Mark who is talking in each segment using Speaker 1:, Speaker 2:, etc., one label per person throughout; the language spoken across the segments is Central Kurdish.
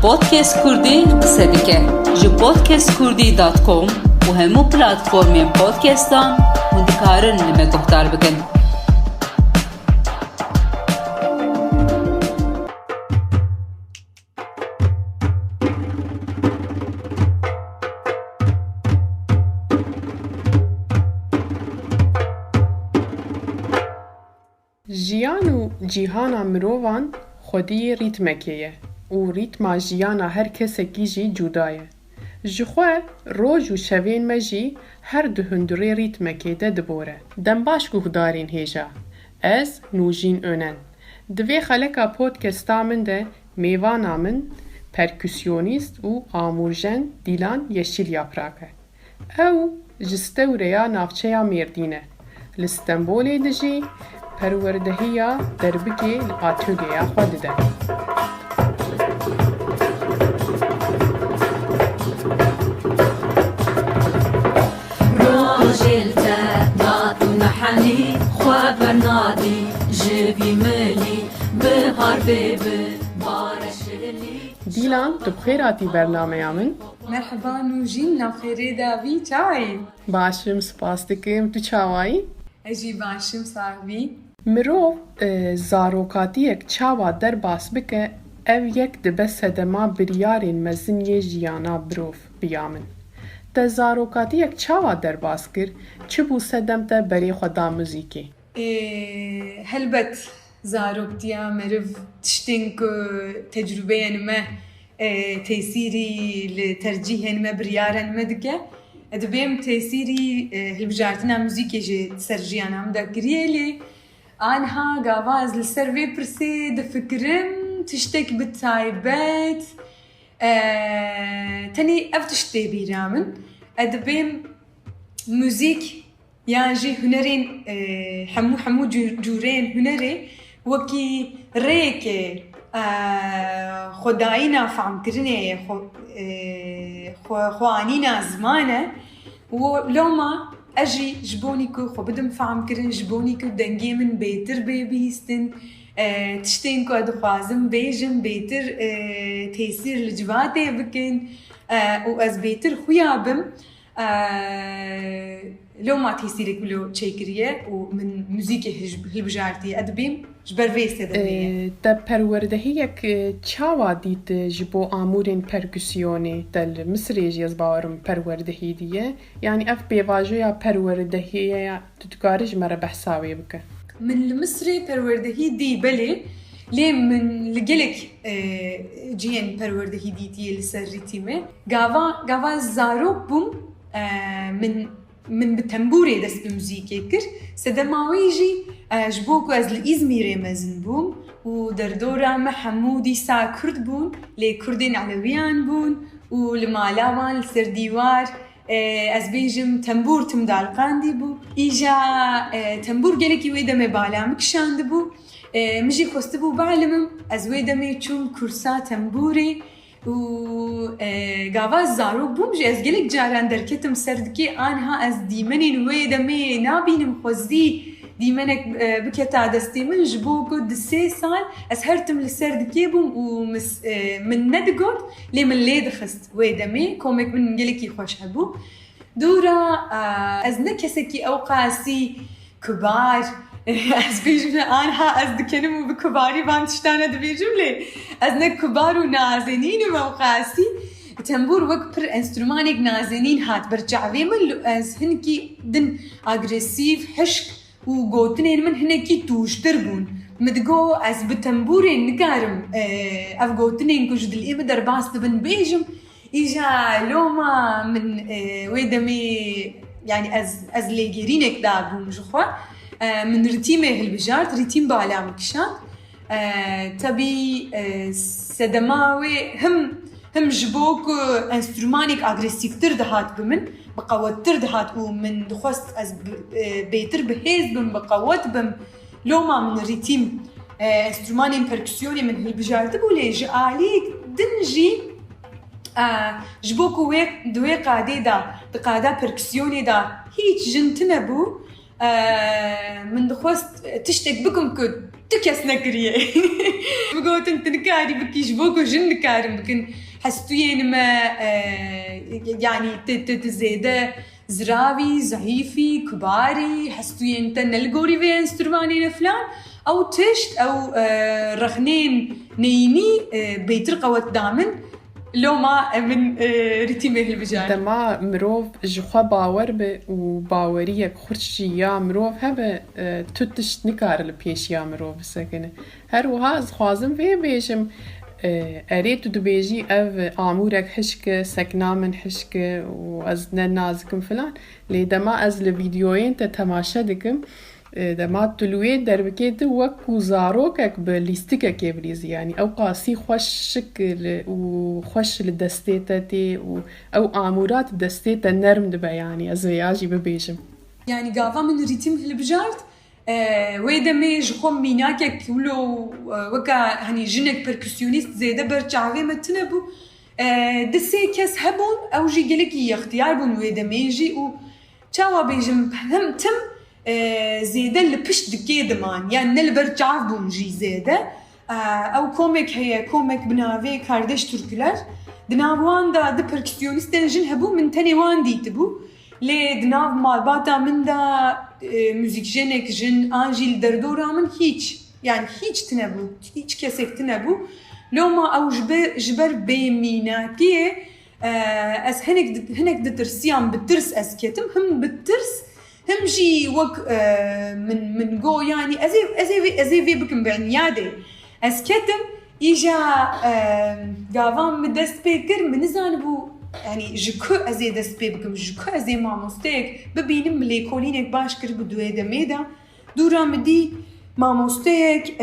Speaker 1: پودکست کردی قصه دیگه جو podcastkurdی.com و همو پلاتفورم پودکستان هندکارن نمه گفتار بکن.
Speaker 2: جیان و جیهانا مروان خودی ریتمکیه و ریتما جیانا هر کسکی جی جودایه. جخواه روز و شوین مجی هر دو هندوری ریتمکی ده دبوره. دم باش گوهدارین هیجا. از نوجین önن. دوی خلقا پودکستا من ده میوانا من پرکسیونیست و آمورژن دیلان یشیل یاپراکه. او جستوریا نافچه میردینه. لستنبولی دجی پروردهیا دربکی لآتوگیا خود ده.
Speaker 3: روجلتا ناتو نحني خواب نادي جبي ملي بهار بيبي بارشلي.
Speaker 2: دیلان تو بخیراتی برنامه من؟
Speaker 4: مرحبا نوجین نخیره داوی چای
Speaker 2: باشم سپاس دکم تو چاوایی؟
Speaker 4: اجی باشم صاحبی
Speaker 2: مرو زاروکاتی یک چاوا در باس بکه او یک دبه سدما بریارین مزن یه جیانا بروف بیامن. ده زاروکاتی یک چاوا در باس کر چه بو سدم ده بری خدا موزیکی؟
Speaker 4: هلبت زاروکتیا مرف تشتنك تجربه نما تيسيري لترجيح نما بريارا نما دكه ادبيم تيسيري هلبجارتنا موزيكي جي تسرجيانا مدا كريالي آنها قاواز لسروي برسي دفكرم تشتك بالتايبات تاني افتشتي بيرامن ادبيم موزيك يعني هنرين حمو جورين هنري وكي ريكي خداينا فهم كرني خوانينا زمانه ولو ما اجي جبونيكو خو بدم فهم كرن جبونيكو دنگي من بيتر بيبيستن تشتينكو ادخوازم بيجم بيتر تيسير الجباتي بكن واز بيتر خويابم لو ما تيسيرك بلو تشيكريه ومن موزيكي هلبجارتي ادبيم جبر فيسته دبيه
Speaker 2: ده پروردهی یک چاوا دید جبو آمورین پرکسیونی دل مصری جیز باورم پروردهی دیه یعنی اف بیواجو یا پروردهی یا تتکارج مرا بحثاوی بکه
Speaker 4: من المصري پروردهی دی بله ليه من لقلك جين پروردهی ديتي لسريتيمه قاوا زارو بوم من بتنبوري دست بموزيكي كر سدماويجي جبوكو از الإزميري مزن بوم ودردورا محمودي سا كرد بون لي كردين علويان بون ولمالاوان لسرديوار از بيجم تنبور تمدال قاندي بو إيجا تنبور قلكي ويدمي بالا مكشاند بو مجي خوستبو بعلمم از ويدمي چون كرسا تنبوري و قاواز زارو بومجي از قلق جاران دركتم سردكي آنها از ديمنين ويدمي نابينم خوزي ديمنك بكتا دستي من جبوكو دسي سال از هرتم لسردكي بوم ومن ندقود لي من ليد خست ويدمي كومك من قلقي خوش هبو دورا از نكسكي أوقاسي كبار از بیجم آنها از دکنم و بکباری بانتشتانه دبیجم لی از نکبار و نازنین و موقعسی تنبور وقت پر انسترومانیک نازنین هات برجعوی من از هنکی دن اگریسیف حشک و گوتنین من هنکی توشتر بون مدگو از بتنبورین نگارم اف گوتنین کجد الإيمة در باست بن بیجم ایجا لوما من ويدمي يعني از ليجيرينك دابون جخوا من رتيمه هالبجارت رتيم بالا مكشات تبي سدماوي هم جبوك انسترومانيك اغريسيف تردهات بمن بقوت تردهات ومن دخست از بيتر بهيز بم بقوت بم لو ما من رتيم انستروماني بركسيوني من هالبجارت بولي جاليك دنجي جبوك ويك دوي قادي دا تقادا بركسيوني دا هيج جنتنا بو من دخوست تشتك بكم كد تكس نكريه بقولت انت نكاري بكيش بوكو جن نكارم بكن حستوين ما يعني تزيد زراوي زعيفي كباري حستوين تنلقوري في انستروماني فلان او تشت او رخنين نيني بيترقى وتدامن لو ما من رتيمه البجان
Speaker 2: دما مروف جخوا باور به و باوریه خورشی یا مروف هبه توتش نکار لپیش یا مروف سکنه هر وها از خوازم وی بیشم اريد دبيجي اف امورك حشكه سكنامن حشكه واز نازكم فلان لي دما از الفيديوين تتماشى دكم دما تلوي دربكيت وكو زاروكك بليستيكك يبريز يعني او قاسي خوش شكل وخوش للدستيتتي او امورات دستيتا نرم دبا يعني از ياجي ببيجم
Speaker 4: يعني قافا من ريتم البجارت ويدا ميج خم ميناكك ولو وكا هني جنك بركسيونيست زيدا برچاوي متنبو دسي كس هبون او جي قلكي اختيار بون ويدا ميجي و چاوا بيجم هم تم زيدا لبشت دكي دمان يعني نلبرچاو بون جي زيدا او كوميك هي كوميك بناوي كاردش تركلر دناوان دا د بركسيونيست جن هبو من تاني وان ديتبو لي دناف مالباتا من دا موزيك جنك جن آنجيل دردورا من هيج تنبو هيج كسك تنبو لو ما أو جبر بيميناكيه أس هنك دترسيان بترس أسكتم هم بترس هم جي وق من جو يعني أزي في بكم بعنيادي أسكتم إجا قافان مدست بيكر من زانبو يعني جكو ازي دست بكم جكو ازي ماموستيك ببينم ليكولينك باش كر بدوي دميدا دورا مدي ماموستيك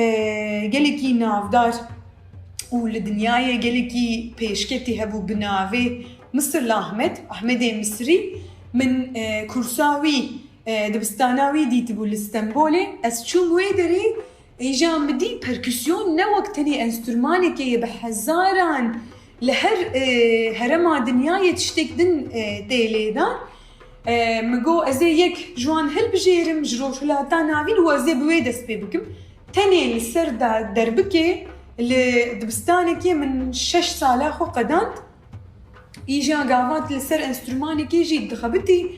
Speaker 4: قالكي نافدار ولدنياي قالكي بيشكتي هبو بنافي مصر احمد مصري من كورساوي دبستاناوي ديتبو الاسطنبولي اسشوم ويدري ايجا مدي بركسيون نوك تاني انسترومانك يبحزاران لهر هرما دنياي تشتك دن تيليدان مگو ازي يك جوان هل بجيرم جروش لا تاناوين و ازي بويدس بكم تاني السر دا دربكي لدبستانكي من 6 سالا خو قدانت يجا قاوات السر انسترومانك يجي دخبتي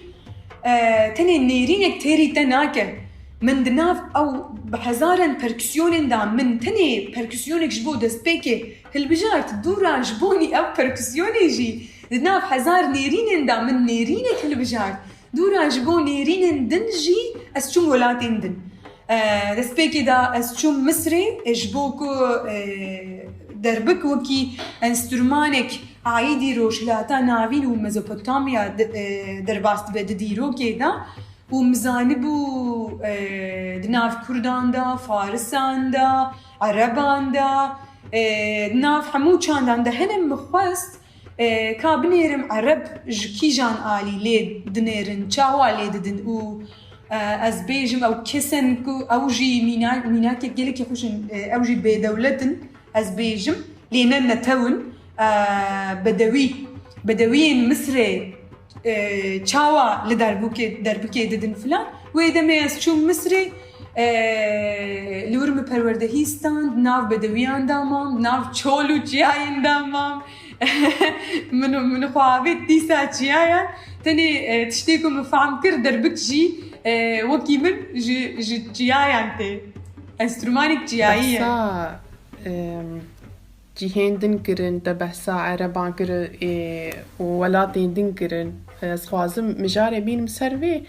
Speaker 4: تاني نيرينك تيري تناكه من دناف او بحزارن بركسيونين دا من تاني بركسيونك جبو دسبيكي هالبجار تدورا جبوني او بركسيوني جي دناف حزار نيرينين دا من نيرينك هالبجار دورا جبو نيرينين دن جي اسشوم ولاتين دن دسبيكي دا اسشوم مصري جبوكو دربك وكي انسترومانك عايدي روشلاتا ناوين وميزوبوتاميا درباست بدديرو كيدا ومزانبو دناف كردان دا فارسان دا عربان دا دناف حمو چاندان دا هنم مخوست كابنيرم عرب جكي جان آلي لي دنيرن چاوا لي ددن و از بيجم او كسن او جي ميناكي قيلك يخوشن او جي بدولتن از بيجم لينا نتون بدوين مصري چاوا لدربوكي ددن فلان ويدا ميس شو مصري لورم پروردهيستان ناف بدويان دامام ناف چولو چياين دامام من خوابت ديسا چيايا تاني تشتيكو مفعم كر دربك جي وكي من جي چيايان تي انسترومانك چيايا
Speaker 2: جيهين دنكرن تبحثا عربان كر ولاتين دنكرن خوازم مجاري بين مسروي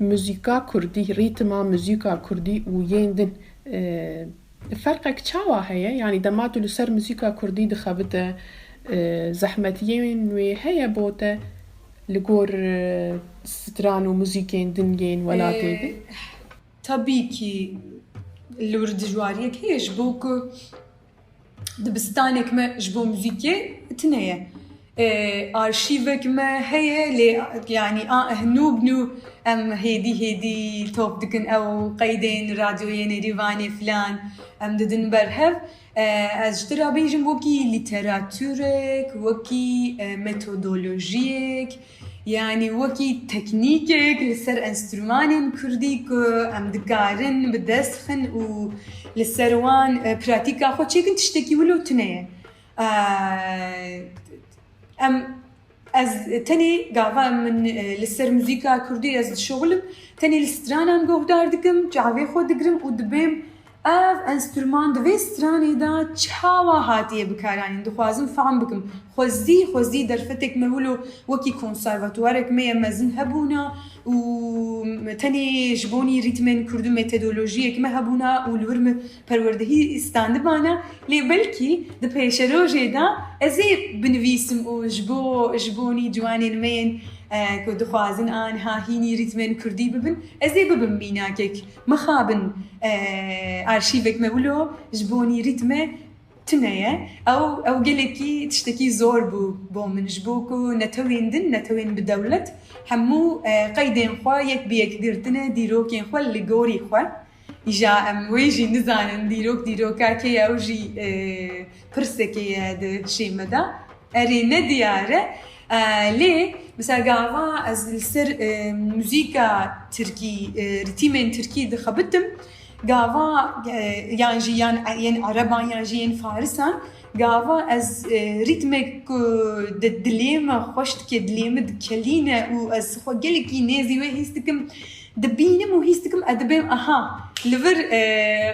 Speaker 2: موسيقى كردي ريتما موسيقى كردي ويندن فرقك چاوا هيا يعني دماتو لسر موسيقى كردي دخبته زحمتين وهيا بوته لقور ستران وموسيقين دنجين ولاتين
Speaker 4: طبيكي اللورد جواريك هي جبوكو دبستانك ما جبو موسيقى تنية ارشيفك ما هي لي يعني هنوبنو ام هيدي توب دكن او قيدين راديوين ريفاني فلان ام ددن برهف اجترا بيجم وكي ليتراتورك وكي ميثودولوجيك يعني وەکی تەکنیکێک لەسەر ئەنسترومانێن کوردی کە ئەم دکارن بدەستخن و لەسەروان پراتیکا خۆ چێکن تشتێکی ولو تنەیە ئەم ئەس تەنێ گاوا من لەسەر موزیکا کوردی ئەس شغلم تەنێ لە سترانان گۆهدار دکم چاوێ خۆ دەگرم و دەبێم ئەف ئەنسترومان دەبێ سترانێدا چاوا هاتیە بکارانین دخوازم فام بکم خۆزی دەرفەتێک مەولۆ وەکی کۆنسەرواتوارێک مەیە مەزن هەبوونا و تەنێ ji بۆنی ریتمên کورد و مێتۆدۆلۆژیەک مە هەبوونا و لورمە پەروەردەهی ئیستاندبانە لێ بەلکی دە پێشەرۆژێدا ئەزێ بنویسم و ji بۆنی جوانێن مەیەن کە دخوازن ئانها هینی ریتمên کوردی ببن ئەزێ ببم بیناکێک مەخابن ئارشیڤێک مەولۆ ji بۆنی ریتمە تنەیە ئەو gelekî tiştekî zor bû bo min ji bo ku netewên din netewên bi dewlet hemû qeydên xwe yek bi yek girtine dîrokên xwe li gorî xwe îja em wê jî nizanin dîrok dîrokakê ye ew jî pirsekê ye di şême de erê nediyar e lê mesela gava ez li ser muzîka Tirkî ritîmên Tirkî dixebitim gava yan jî yên Ereban yan jî yên Farisan gava ez ritmek ku di dilê me xweş dike dilê me dikelîne û ez xwe gelekî nêzî wê hîs dikim dibînim û hîs dikim dibêm aha li vir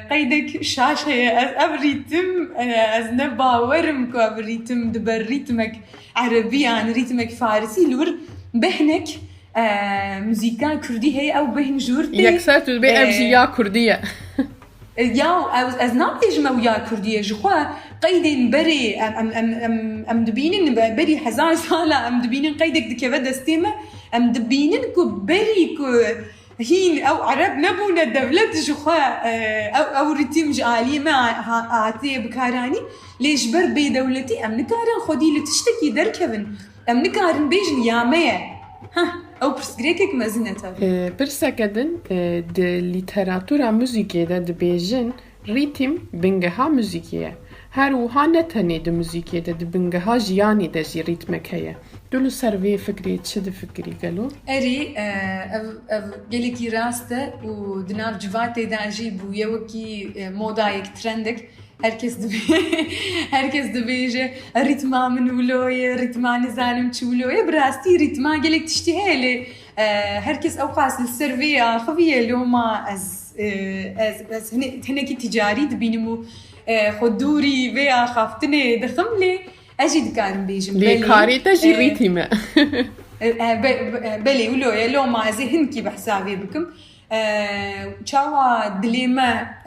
Speaker 4: qeydek şaş heye ev rîtim ez ne bawerim ku ev rîtim diber rîtmek Erebiyan rîtmek Farisî li wir behnek موزیکا کوردی هەیە ئەو بەهن ژوورتێ
Speaker 2: یەکسەر تو دەبێ ئەو ژی یا کوردیە
Speaker 4: یا ئەز ناپێژمە و یا کوردیە ژخوا قەیدێن بەرێ ئەم دبینن بەری هەزار ساڵە ئەم دبینن قەیدێک دکەوە دەستێمە ئەم دبینن کو بەری کو هین ئەو عەرەب نەبوونە دەولەت ژخوا ئەو ریتیم ژ عالیمە هاتەیە بکارانی لێژ بەر بێدەولەتی ئەم نکارن خۆدی لە تشتێکی دەرکەون ئەم نکارن بێژن یامەیە ئەو پرسگرێکێک مەزنەتە
Speaker 2: پرسەکە دن د لیتەراتورا موزیکێدا دەبێژن ریتم بنگەها موزیکیە هەروها نەتەنێ د موزیکێدا د بنگەها ژیانی دەژی ریتمەک هەیە دو لە سەر vê fikrê çi difikirî gelo
Speaker 4: erê ev gelekî rast e û di nav civatê de jî bûye wekî modayek trendek herkes dibêje rîtma min wilo ye rîtma nizanim çi wilo ye bi rastî rîtma gelek tiştî heye lê herkes ew xas li ser vê axiviye loma ez hinekî ticarî dibînim û xwe dûrî vê axaftinê dixim lê ez jî dikarim bêjim
Speaker 2: lê karê te jî rîtîm e
Speaker 4: belê wilo ye loma ez ê hinkî bi hesabê bikim çawa dilê me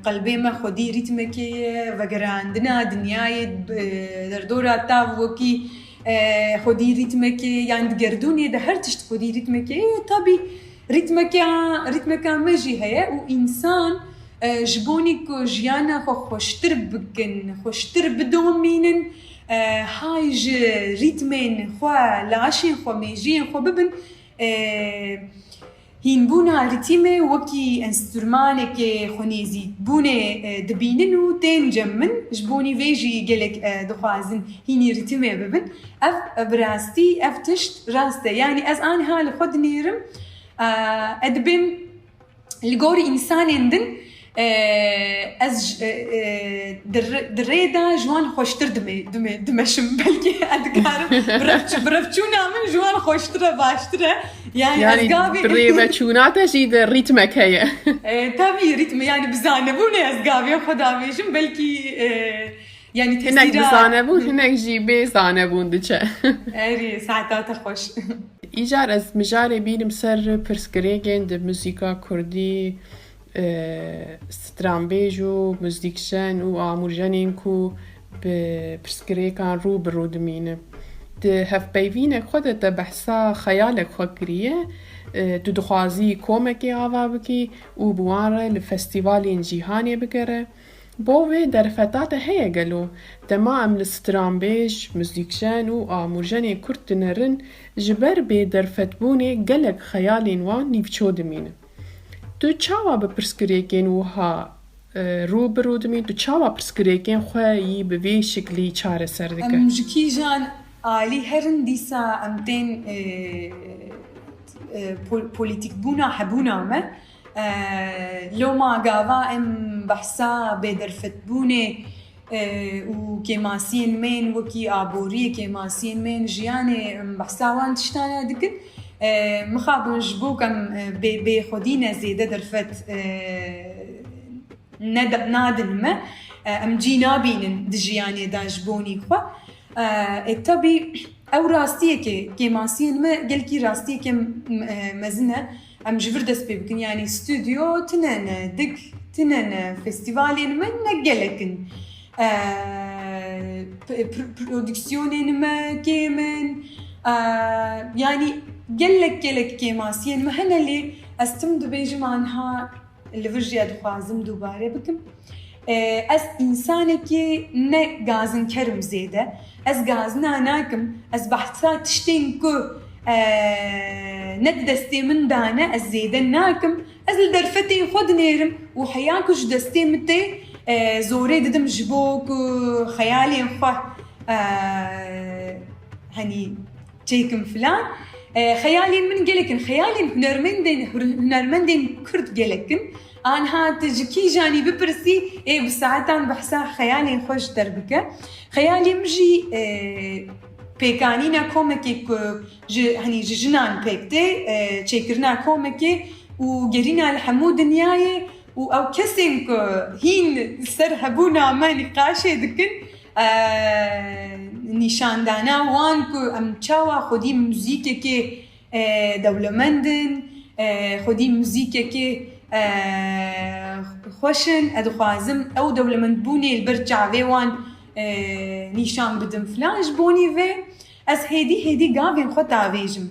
Speaker 4: qelbê me xwedî rîtmekê ye vegerandina dinyayê derdora tav wekî xwedî rîtmekê yan digerdûnê de her tişt xwedî rîtmekê ye tabî rîtmeka me jî heye û însan ji bonî ku jiyana xwe xweştir bikin xweştir bidomînin hay ji rîtmên xwe laşên xwe mêjiyên xwe bibin هینبوونا ریتیمێ وەکی ئەنسترومانێکێ خۆنێزی بوونێ دبینن و تێنجەم من ji بۆنی vêjî gelek dixwazin hînî ritîmê bibin ev bi rastî ev tişt rast e yani ez aniha li xwe dinêrim dibêm li gorî însanên din ez di rêda ji wan xweştir dimeşim belkî dikarim birevçûna min ji wan xweştir e baştir e yani ez gavê
Speaker 2: rêveçûna te jî de rîtmek heye
Speaker 4: tabî rîtme yani bizanebûnê ez gavê xwe davêjim belkî yani
Speaker 2: hinek bizanebûn hinek jî bê zanebûn diçe
Speaker 4: erê saeta te xweş
Speaker 2: îcar ez mijarê bînim ser pirsgirêkên di muzîka Kurdî stranbêj û muzîkşen û amûrjenên ku bi pirsgirêkan rû bi rû dimînin di hevpeyvînek xwe de te behsa xeyalek xwe kiriye tu dixwazî komekê ava bikî û bi wan re li festîvalên cîhanê bigere bo vê derfeta te heye gelo dema em li stranbêj muzîkşen û amûrjenê Kurd dinerin ji ber bêderfetbûnê gelek xeyalên wan nîvço dimînin tu çawa bi pirsgirêkên wiha rû bi rû dimîn tu çawa pirsgirêkên xwe yî bi vê şiklî çareser dike
Speaker 4: em ji kîjan آلی هرن دیسا امتین پولیتیک بونا حبونا ما لو ما قاوا ام بحثا بدرفت بونه و كيماسين مين وكي آبوري كيماسين مين جياني بحثا وان تشتانا دكن مخابن جبوكم بخدينا زيادة درفت نادن ما ام جينا بينن دجياني دا جبوني خوا التبي او راستيه كيماسين ما قال كي راستيه كم مزنه ام جبر دس بيبكن يعني استوديو تنن دك تنن فيستيفالين من نقلكن برودكسيونين ما كيمن يعني قالك كيماسين ما هنا اللي استمد بيجم عنها اللي فرجي ادخازم دوباره بكم از انسانك نه غازن كرم زيده از غازنا ناكم از بحثات تشتين كو ندستي من دانا از زيده ناكم از الدرفتي خد نيرم وحياكش دستي متي زوري ددم جبوك خيالي خوا هني تيكم فلان خيالي من قلكن خيالي هنرمندين كرد قلكن أنا تجكي جاني ببرسي بساعتان بحسا خيالي خوش دربكه خيالي مجي بيكانينا كومكي هني جنان بيكتي تشيكرنا كومكي وقرينا الحمود دنياي أو كسنك هين سر هبونا ما نقاشي دكن نشان دانا وانكو ام تشاوا خودي موزيكي كي دولمندن خودي موزيكي كي خوشن ادخوازم او دولمند بوني البرجع في وان نشان بدم فلان جبوني في از هيدي قافين خطا فيجم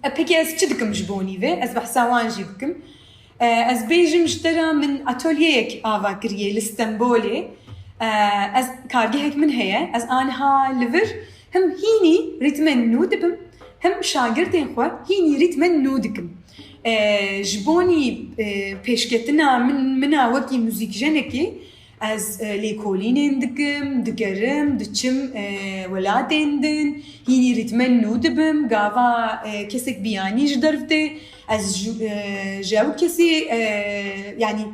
Speaker 4: ابيكي از تشدكم جبوني في از بحساوان جيبكم از بيجم اشترى من اتوليك آوا كريه لإسطنبولي از كارجيهك من هي از آنها لفر هم هيني ريتمن نودبم هم شاگردين خوا هيني ريتمن نودكم جبوني بيشكتنا منا وكي موزيك جنكي از ليكولين دكم دكرم دتشم ولاتين دن هيني ريتمن نودبم قاوا كسك بياني جدرفتي از جاو كسي يعني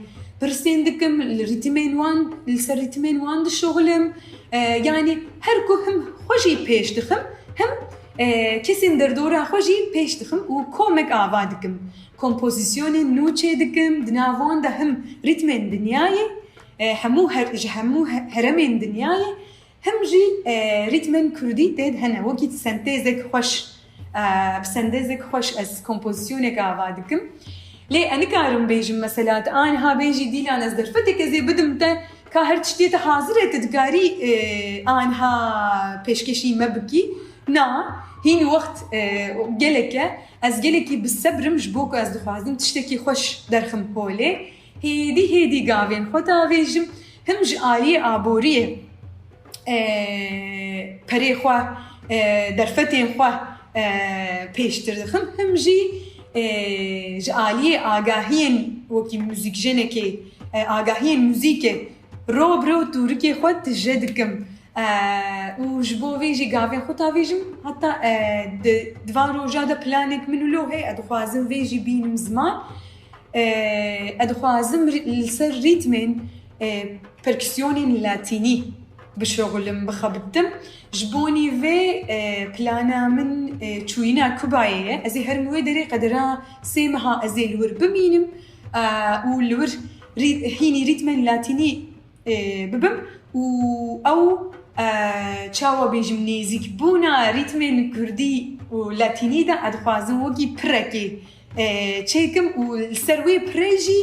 Speaker 4: برسين دكم الريتمين وان الريتمين وان الشغلم يعني هركو هم خوجي بيش دخم هم كسين دردورا خوجي بيش دخم وكومك آوا دكم كومبوزيسيون نوچه دكم دناوان ده هم ريتمين دنياي همو هرمين دنياي هم جي ريتمين كردي تيد هنا وكي سنتيزك خوش بسندزك خوش از كومبوزيسيونك آوا دكم ليه أنا كارم بيجم مثلا أنا ها بيجي دي لأن أصدر فتك زي بدمته كهر تشتيت حاضرة تدقاري أنا ها بيشكشي مبكي نا هين وقت جلكة از جلكي بالصبر مش بوك از دخوازم تشتكي خوش درخم هولي هيدي قاوين خوتا بيجم هم جالي عبورية بري خوا درفتين خوا بيشتر دخم هم جي جالي آگاهين وكي موزيك جنكي آگاهين موزيكي رو توركي خود تجدكم وجبو فيجي قافين خوتا فيجم حتى دوان روجا دا بلانك منو لو هي ادخوازم فيجي بينم زمان ادخوازم السر ريتمين بركسيونين لاتيني بشغلم بخبطم جبوني في بلانا من تشوينا كوباية ازي هرموي دري قدرا سيمها ازي الور بمينم والور هيني ريتمن لاتيني ببم او تشاوا بيجمنيزيك بونا ريتمن كردي ولاتيني دا ادخوازم وكي بركي تشيكم والسروي بريجي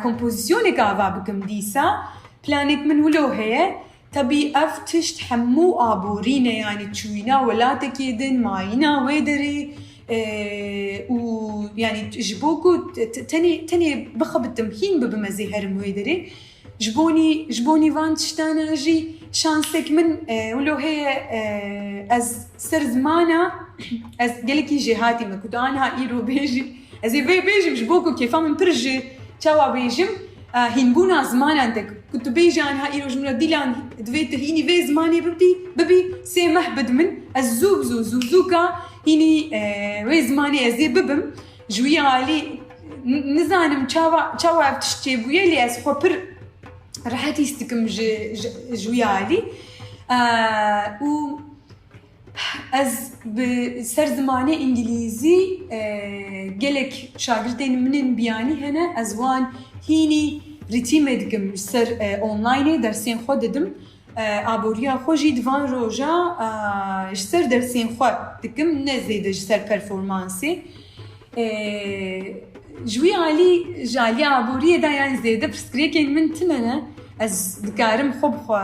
Speaker 4: كومبوزيونك آوا بكم ديسا بلانك من ولو هي تبي أفتش تحمو آبورينا يعني تشوينا ولا تكيدن ماينا ويدري ويعني جبوكو تاني بخب التمكين ببمزي هرم ويدري جبوني وان تشتانا جي شانسك من ولو هي از سر زمانا از قلكي جهاتي ما كنت أنا إيرو بيجي از بيجي جبوكو كيفا من برجي تشاوا بيجم هینبونا زمانان كتبي جانها إيروج من ديلان دويت هيني في زماني ببي سيمح بدمن الزوزوكا هيني في زماني أزي ببم جويا علي نزانم چاوا بتشتي بويا لي أس خبر راحتي استكم جويا علي و از بسر زمانه انگلیزی گلک شاگردین منن بیانی هنه از وان هینی ریتیم دکم سر آنلاین درسین خود ددم آبوریا خوشی دوان روزا سر درسین خود دکم نزیده سر پرفورمانسی جوی جالی آبوریه دایان زیده پرسکریه که من تنه از دکارم خوب خو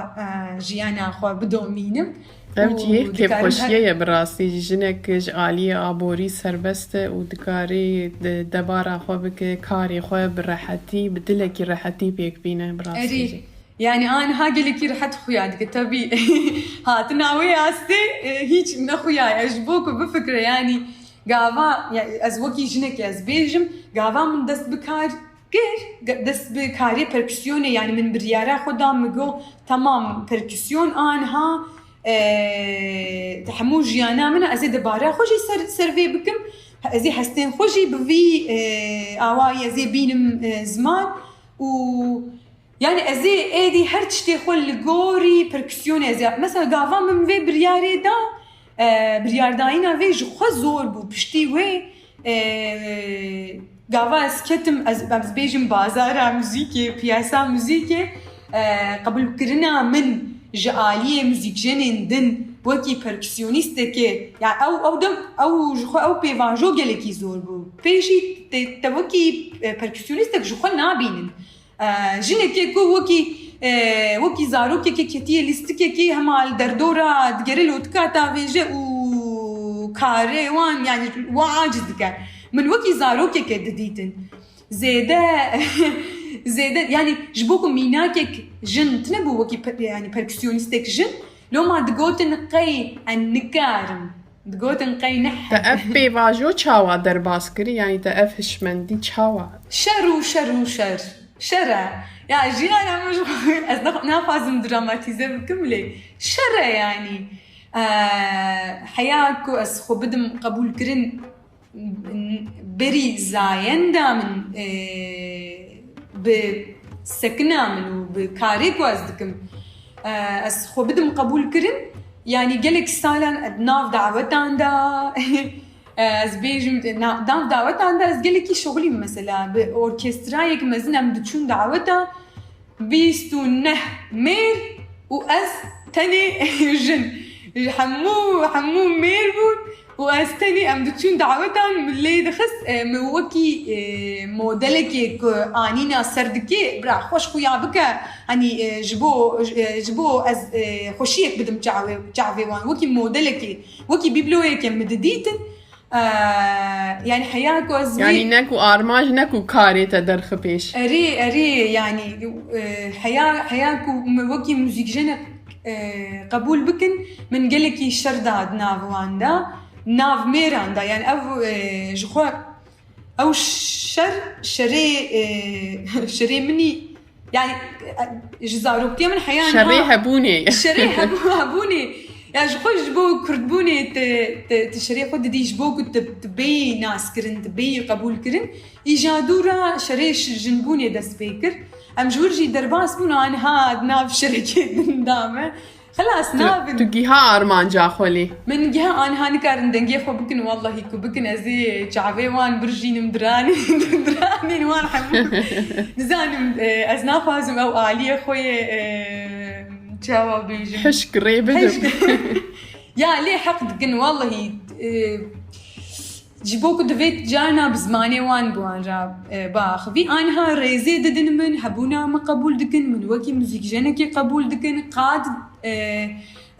Speaker 4: جیانا خو بدومینم
Speaker 2: بجي كيف خوشية براسي جنك جعالية عبوري سربستة ودكاري دبارة خوبك كاري خوب براحتي بدلكي راحتي بيك بينا براسي
Speaker 4: يعني أنا هاقلكي راحت خوياتك تبي هاتناوي أستي هيك من خوياي أجبوك بفكرة يعني قاوا يعني أزوكي جنك أزبيجم قاوا من دست بكار غير دست بكاري بركسيوني يعني من بريارة خدام مقو تمام بركسيون آنها تحمو جيانا منا ازي دبارة خوشي سرفي بكم ازي حستين خوشي بفي آواي ازي بينم زمان و يعني ازي ايدي هرتشتي خول لغوري بركسيون ازي مثلا قاوا من في برياري دا بريار داينا في جخوا زور بو بشتي وي قاوا اسكتم از بيجم بازارا موزيكي بياسا موزيكي قبل كرنا من جعالية موزيك جنين دن وكي بركسيونيستكي يعني او جخوا او بيفانجو جلكي زور بو بيشي توكي بركسيونيستك جخوا نابينن جنكي كو وكي زاروكي كتير ليستكي همال دردورا دقرلو تكاتا فيجي و كاري وان يعني واجد دكار من وكي زاروكي كدديتن زيادة يعني جبوكم ميناكك جن تنبو وكي يعني بركسيونيستك جن لو ما دقوتن قي النكارم دقوتن قي نح
Speaker 2: تأف بيواجو چاوا در باسكري يعني تأف هشمندي چاوا
Speaker 4: شرع يعني جيانا مش نافازم دراماتيزه بكملي شرع يعني حياكو اسخو بدم قبول كرن بري زايندا من بسكنة من وبكاريكو أزدكم أسخو بدم قبول كرن يعني جلك سالان ناف دعوتان دا أزبيجم ناف دعوتان دا أزجلكي شغلي مثلا بأوركسترايك مزنم دتشون دعوتا بيستو نه مير وأز تاني جن حمو مير بود وأستني أم دتشون دعوتان من اللي دخس موكي موديلك آنينا سردكي برا خوش خويا بك يعني جبو از خوشيك بدم جعوي وان وكي موديلك وكي بيبلويك مدديتن يعني حياكو أزوي
Speaker 2: يعني نكو آرماج نكو كاري تدرخ بيش
Speaker 4: أري يعني حياكو وكي موزيك جنك قبول بكن من قلكي شرداد نافواندا ناف ميراندا يعني أو جخوا أو شري مني يعني جزاروكتي من حيانا
Speaker 2: شري هبوني
Speaker 4: يعني جخوا جبو كردبوني تشري خود دي جبو كنت تبي ناس كرن تبي قبول كرن إيجادورا شري جنبوني دس بيكر أم جورجي درباس بونا عن هاد ناف شركة دندامة خلاص نابن
Speaker 2: تجيها أرمان جاخولي
Speaker 4: من جهة أنا هاني كارن دنجي خو بكن والله هيك بكن أزي شعبي وان برجين مدراني وان حمو نزانم أزناف هازم أو آلية خوي جوا بيجي
Speaker 2: حش قريبة
Speaker 4: يا ليه حق دكن والله جيبوكو دفيت جانا بزماني وان بوان راب باخفي أنها ريزي ددن من هبونا ما قبول دكن من وكي موزيك جنكي قبول دكن قاد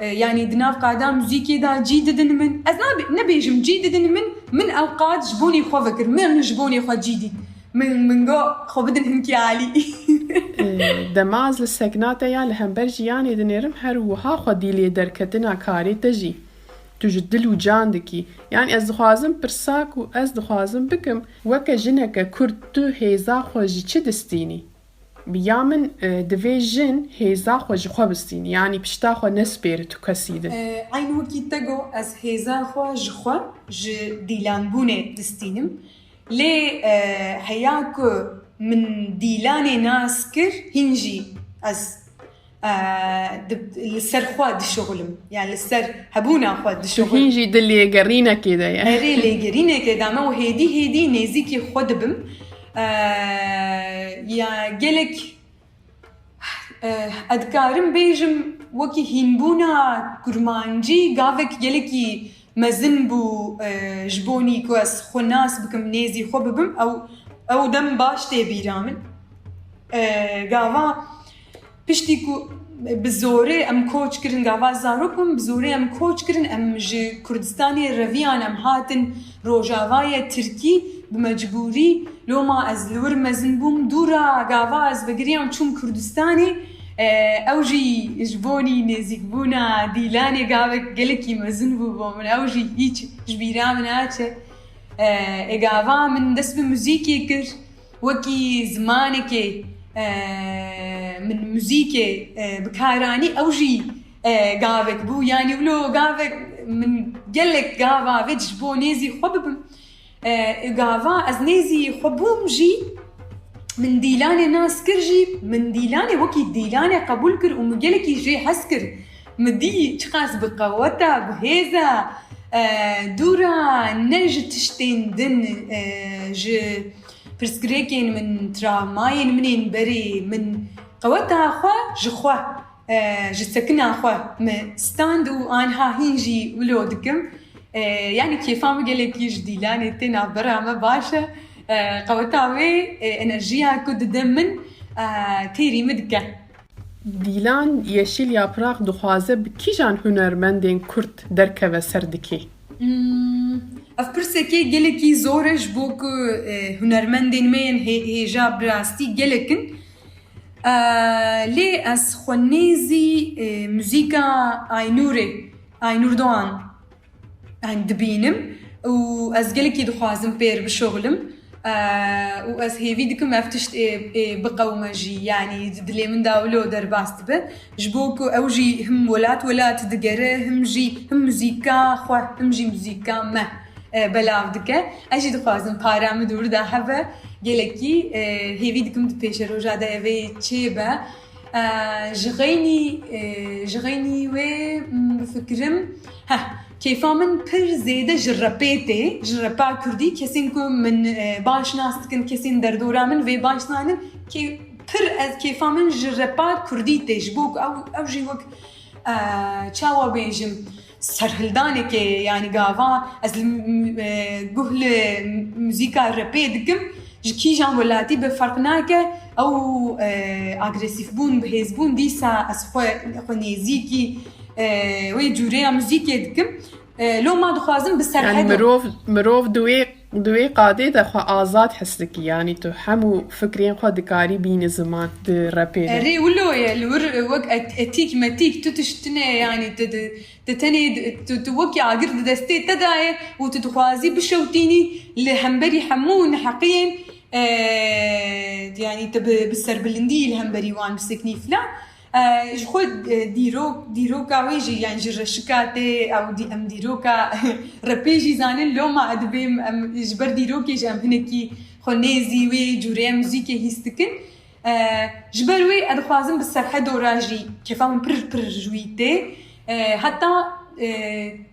Speaker 4: يعني دناف قادا موزيكي دا جيددن من أزنا نبيجم جيددن من أوقات جبوني خو فكر من جبوني خو جيدد من جو خو بدن هنكي عالي
Speaker 2: دماز للسكنات يا لهمبرج يعني دنيرم هروها خو ديلي دركتنا كاري تجي تجدلو جاندكي يعني از دخوازم برساك و از دخوازم بكم وكا جنكا كرتو هيزا خوجي چه دستيني بيامن دفيجن هيزا خو جخوا بستين يعني بشتا خو نسبير تو كسيدن
Speaker 4: عين وكي تاقو از هيزا خوا جخوا ديلان بوني دستينم لي هياكو من ديلاني ناسكر هنجي از لسر خواد شغلم يعني لسر هبونا خواد شغل
Speaker 2: هنجي دلي قرينا كده يعني
Speaker 4: هري اللي قرينا كده ما وهيدي نزيكي خود بم يا جلك أذكارم بيجم وكي هنبونا كرمانجي قافك جلكي مزنبو جبوني كواس خناس بكم نيزي خوببم أو دم باش تبيرامن قافا بشتيكو بزوري ام كوتش كرن قافا زاروكم بزوري ام كوتش كرن ام جي كردستاني رفيان ام هاتن روجاوايا تركي بمجبوري لو ما از لور مزنبوم دورا قافا از بقريام چوم كردستاني اوجي جبوني نزيك بونا ديلاني قافك قلكي مزنبو بومن اوجي هيك جبيرا من هاتش قافا من دسب موزيكي كر وكي زمانكي من موزيكي بكاراني اوجي قافك بو يعني ولو قافك من قلك قافا فيتش بو نيزي خبب قافا از نيزي خبوم جي من ديلاني ناس كرجي من ديلاني وكي ديلاني قبول كر ومقلك يجي حسكر مدي تخاس بقوتا بهيزا دورا نج تشتين دن ج برسكريكين من تراماين منين بري من قوتها خوا جخوا جسكنا خوا ما ستاندو انها هينجي ولودكم يعني كيفام قالك يجدي لاني تنا برا ما باشا قوتها وي انرجيها كود دمن تيري مدكه
Speaker 2: دیلان yeşil yaprak duhaze بكيجان هنرمندين كرد دركه سردكي
Speaker 4: افبرسكي قالكي زورج بوك هنرمندين مين هيجا براستي قالكن لي اس خنيزي موزيكا اينور دوان عند بينم و از قالكي دخوازم بير بشغلم و از هيفي دكم افتشت بقومجي يعني دلي من داولو درباست به جبوكو اوجي هم ولات دقره هم جي هم موزيكا خو هم جي موزيكا ما بلاو دكه اجي دخوازم بارام دور دا هبه قالكي هيفي دكم دبيش روجا دا ايفي تشيبه جغيني وي بفكرم كيفا من پر زيادة جربا كردي كسين كو من باش ناس تكن كسين دردورا من في باش نانن كي پر از كيفا من جربا كردي تجبوك او جيوك چاوا بيجم سرهلداني كي يعني قافا از قهل موزيكا رابي دكم كي جان ولاتي بفرقناك او اغريسيف بون بهيز بون ديسا از خو نيزيكي وي جوريا موزيكي دكم لو ما دخوازم بالسرحد
Speaker 2: يعني مروف دوي قادي دخو آزاد حسلك يعني تو حمو فكرين خو دكاري بين زمان رابي
Speaker 4: ري ولو الور وك اتيك ماتيك تتشتني يعني تتني توكي عقرد دستي تداي وتدخوازي بشوتيني لهمبري حمون حقين يعني بالسر بلندي الهمبري وان بسكني فلا خود ديروكا ويجي يعني جرشكاتي او دي ام ديروكا ربيجي زانن لو ما ادبيم ام جبر ديروكي جام هنكي خنيزي وي جوري موزيكي هيستكن جبر وي ادخوازم بالسرحه دوراجي كيفام بر جويتي حتى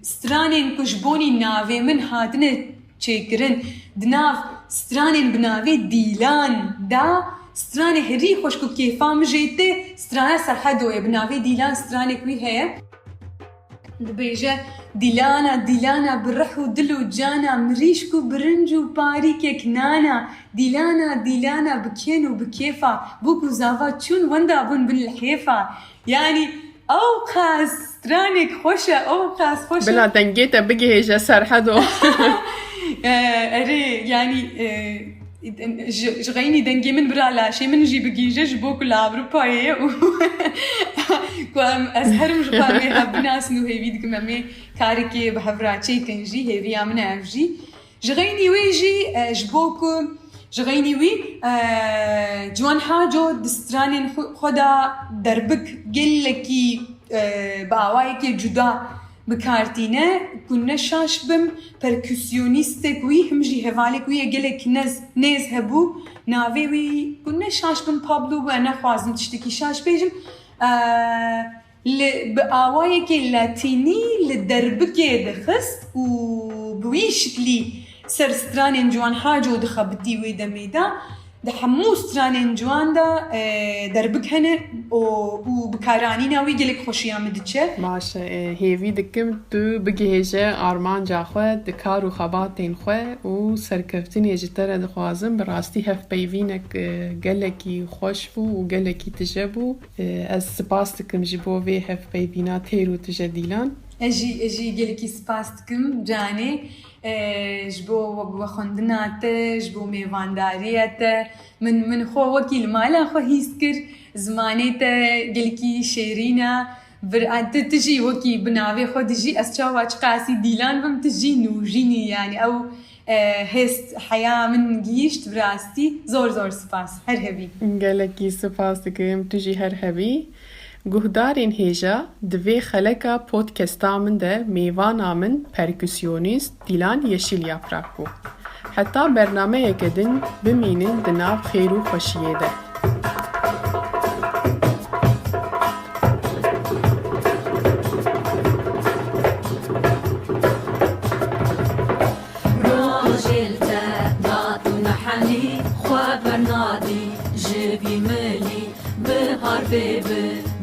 Speaker 4: سترانين كجبوني نافي من هاتنه تشيكرن دناف سترانين بنافي ديلان دا ستراني هري خوشكو كيفام جيتي ستراني سرحدو بنافي ديلان ستراني كوي هي بيجا ديلانا برحو دلو جانا مريشكو برنجو باريكي كنانا ديلانا بكينو بكيفا بوكو زافا تشون وندا بن بالحيفا يعني او خاص سترانك خوشة او خاص خوشة
Speaker 2: بلا دنجيتا بقي هيجا سرحدو
Speaker 4: اري يعني جغيني دنجي من برا شي من جي بقي جبوك لابروباي كوام ازهرم جقامي هبناس نو هي فيدك مامي كاريكي بحفراتشي كنجي هي فيا من افجي جغيني ويجي جبوكو جغيني وي جوان حاجو دسترانين خدا دربك قلكي باوايك جدا بكارتينه كنا شاش بم بركسيونيستك وي همجي هفالك وي قلك نز هبو نافي وي كنا شاش بم بابلو وانا خوازم تشتكي شاش بيجم بآوايك اللاتيني للدربك دخست وبوي شكلي سرسترانين جوان حاجو دخبتي ويدا ميدا دحمو سترانين جوان دا دربك هنا وبكارانينا ويقلك خوشي آمدتشه
Speaker 2: باشه هیوی دکم تو بگهیجه آرمان جاخوه دکار و خباتین خواه و سرکفتین یجتر دخوازم براستی هف بیوینک گلکی خوش بو و گلکی تجبو از سپاس دکم جبو وی هف بیوینا تیرو تجدیلان
Speaker 4: اجي قلكي سباس دكم جاني جبو بخندناته جبو ميوانداريته من خو وكيل مالا خو هيسكر زمانيته قلكي شيرينا برأت تجي وكي بناوي خو تجي اسچا واج قاسي ديلان بم تجي نوجيني يعني او هست حياة من جيشت براستي زور سپاس هر هبي
Speaker 2: گلکی سپاس دکم تجی هر هبی گهدارین هیجا دوی خلقا پودکستا من ده میوانا من پرکسیونیست دیلان yeşil yaprak بو حتی برنامه یکدن بمینن دناف خیر و خوشیه ده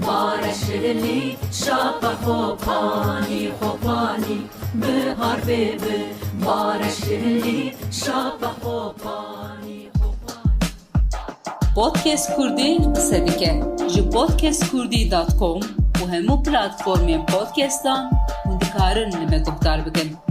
Speaker 3: بارشلی شاپ خوبانی بهار ببه بارشلی شاپ خوبانی
Speaker 1: پودکست کردی قصه دیگه جو podcastkurdî.com و همو پلتفرمین پودکستان هندکارن نمه گفتار بکن